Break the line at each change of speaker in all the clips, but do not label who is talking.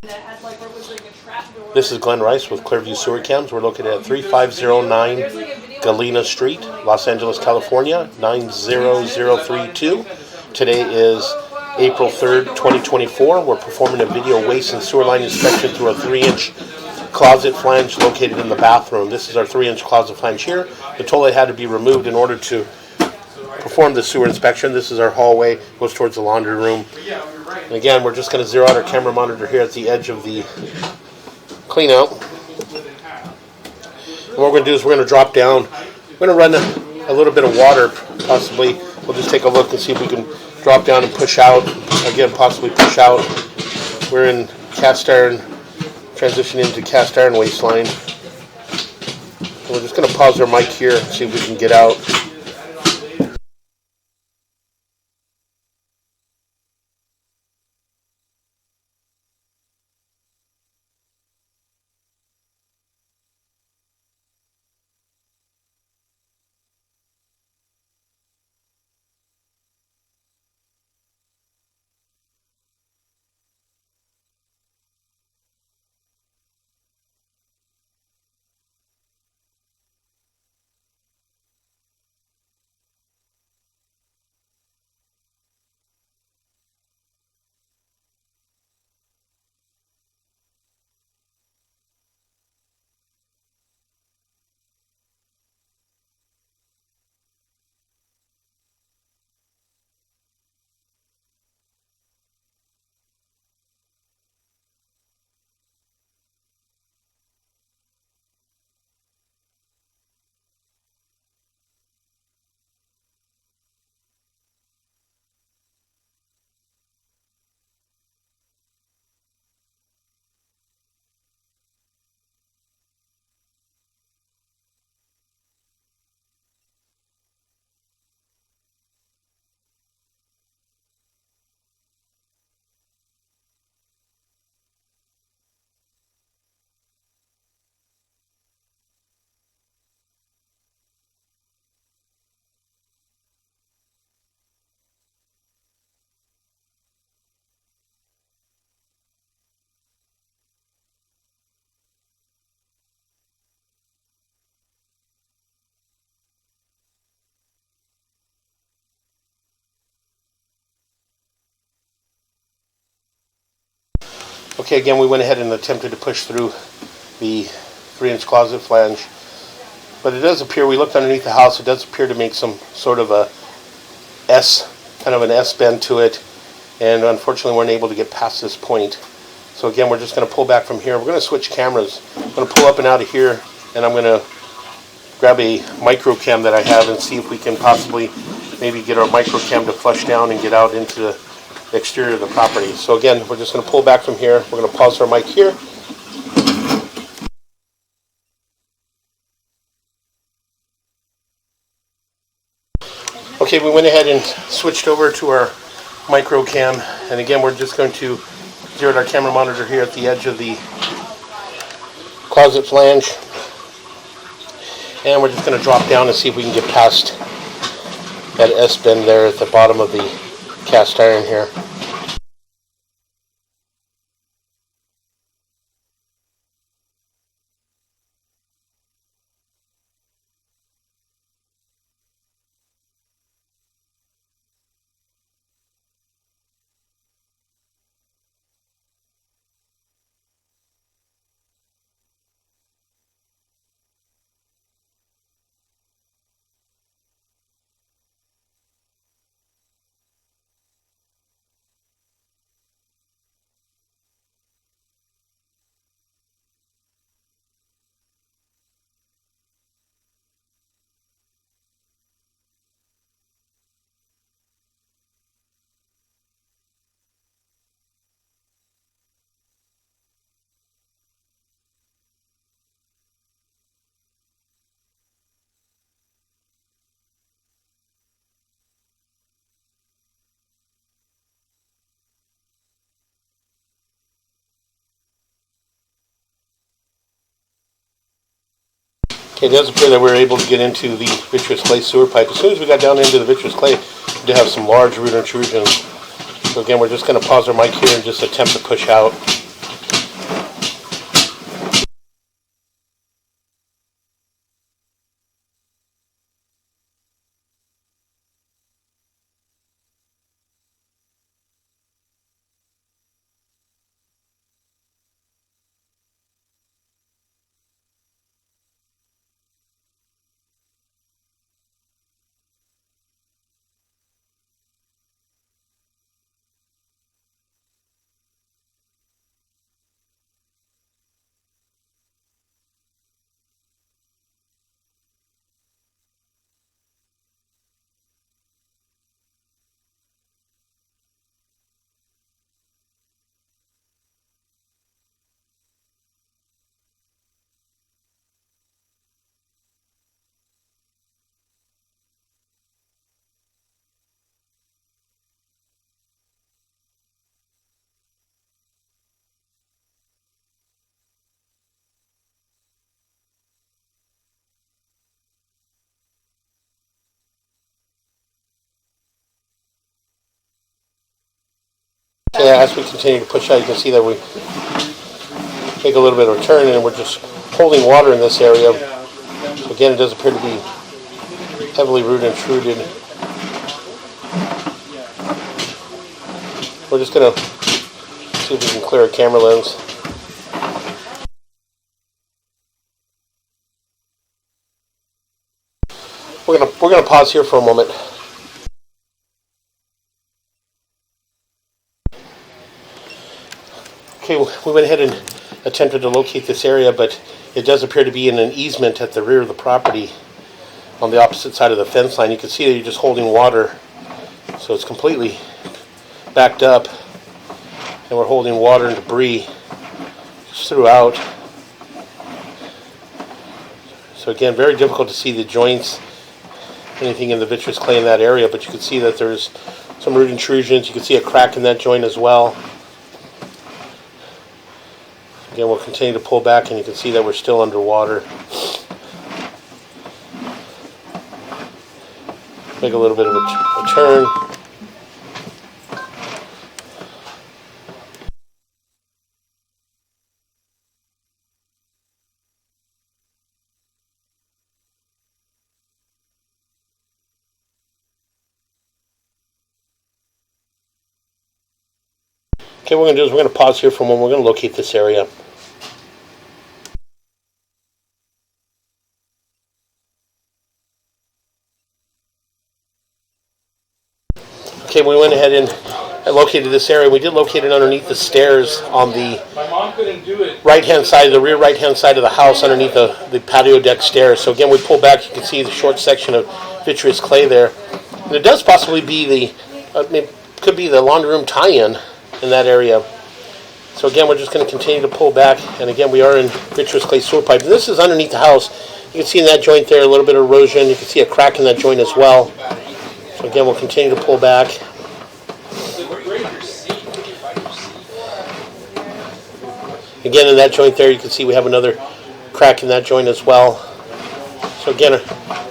This is Glenn Rice with Clearview Sewer Cams. We're located at 3509 Galena Street, Los Angeles, California, 90032. Today is April 3rd, 2024. We're performing a video waste and sewer line inspection through a 3-inch closet flange located in the bathroom. This is our 3-inch closet flange here. The toilet had to be removed in order to perform the sewer inspection. This is our hallway, goes towards the laundry room. And again, we're just going to zero out our camera monitor here at the edge of the clean out. And what we're going to do is we're going to drop down. We're going to run a little bit of water, possibly. We'll just take a look and see if we can drop down and push out. Again, possibly push out. We're in cast iron, transition into cast iron waste line. And we're just going to pause our mic here and see if we can get out. Okay, again, we went ahead and attempted to push through the 3-inch closet flange. But it does appear, we looked underneath the house, it does appear to make some sort of a kind of an S bend to it. And unfortunately, we're unable to get past this point. So again, we're just going to pull back from here. We're going to switch cameras. I'm going to pull up and out of here, and I'm going to grab a micro cam that I have and see if we can possibly maybe get our micro cam to flush down and get out into the exterior of the property. So again, we're just going to pull back from here. We're going to pause our mic here. Okay, we went ahead and switched over to our micro cam, and again, we're just going to zero our camera monitor here at the edge of the closet flange, and we're just going to drop down and see if we can get past that S bend there at the bottom of the cast iron here. Okay, it does appear that we were able to get into the vitreous clay sewer pipe. As soon as we got down into the vitreous clay, we did have some large root intrusions. So again, we're just going to pause our mic here and just attempt to push out. Yeah, as we continue to push out, you can see that we take a little bit of a turn and we're just holding water in this area. So again, it does appear to be heavily rooted and intruded. We're just going to see if we can clear a camera lens. We're gonna pause here for a moment. Okay, we went ahead and attempted to locate this area, but it does appear to be in an easement at the rear of the property on the opposite side of the fence line. You can see that you're just holding water, so it's completely backed up, and we're holding water and debris throughout. So again, very difficult to see the joints, anything in the vitreous clay in that area, but you can see that there's some root intrusions. You can see a crack in that joint as well. Again, we'll continue to pull back, and you can see that we're still underwater. Make a little bit of a turn. Okay, what we're going to do is we're going to pause here for a moment. We're going to locate this area. Okay, we went ahead and located this area. We did locate it underneath the stairs on the right-hand side, the rear right-hand side of the house, underneath the patio deck stairs. So again, we pull back. You can see the short section of vitreous clay there. And it does possibly be could be the laundry room tie-in in that area. So again, we're just going to continue to pull back, and again, we are in vitreous clay sewer pipe. And this is underneath the house. You can see in that joint there a little bit of erosion. You can see a crack in that joint as well. So again, we'll continue to pull back. Again, in that joint there, you can see we have another crack in that joint as well. So again,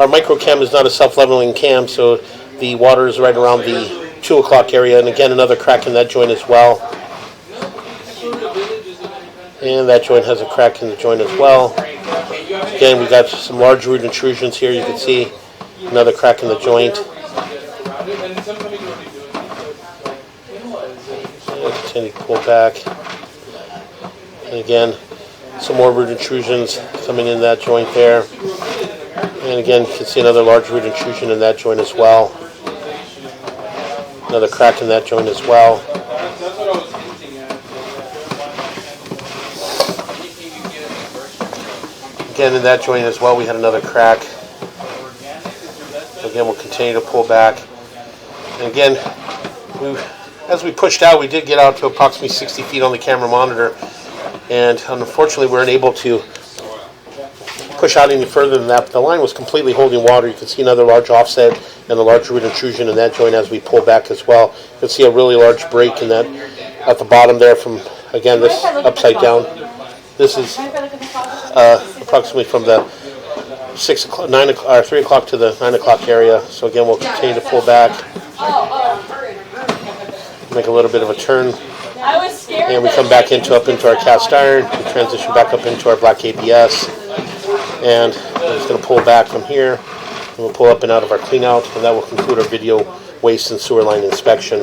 our micro cam is not a self-leveling cam, so the water is right around the 2 o'clock area, and again, another crack in that joint as well. And that joint has a crack in the joint as well. Again, we've got some large root intrusions here. You can see another crack in the joint. And continue to pull back. And again, some more root intrusions coming in that joint there. And again, you can see another large root intrusion in that joint as well. Another crack in that joint as well. Again, in that joint as well, we had another crack. So again, we'll continue to pull back. And again, as we pushed out, we did get out to approximately 60 feet on the camera monitor. And unfortunately, we weren't able to push out any further than that. But the line was completely holding water. You can see another large offset and a large root intrusion in that joint as we pull back as well. You can see a really large break in that at the bottom there from, again, this upside down. This is approximately from the 3 o'clock to the 9 o'clock area. So again, we'll continue to pull back, make a little bit of a turn, and we come back up into our cast iron. We transition back up into our black ABS, and we're just going to pull back from here, and we'll pull up and out of our clean out, and that will conclude our video waste and sewer line inspection.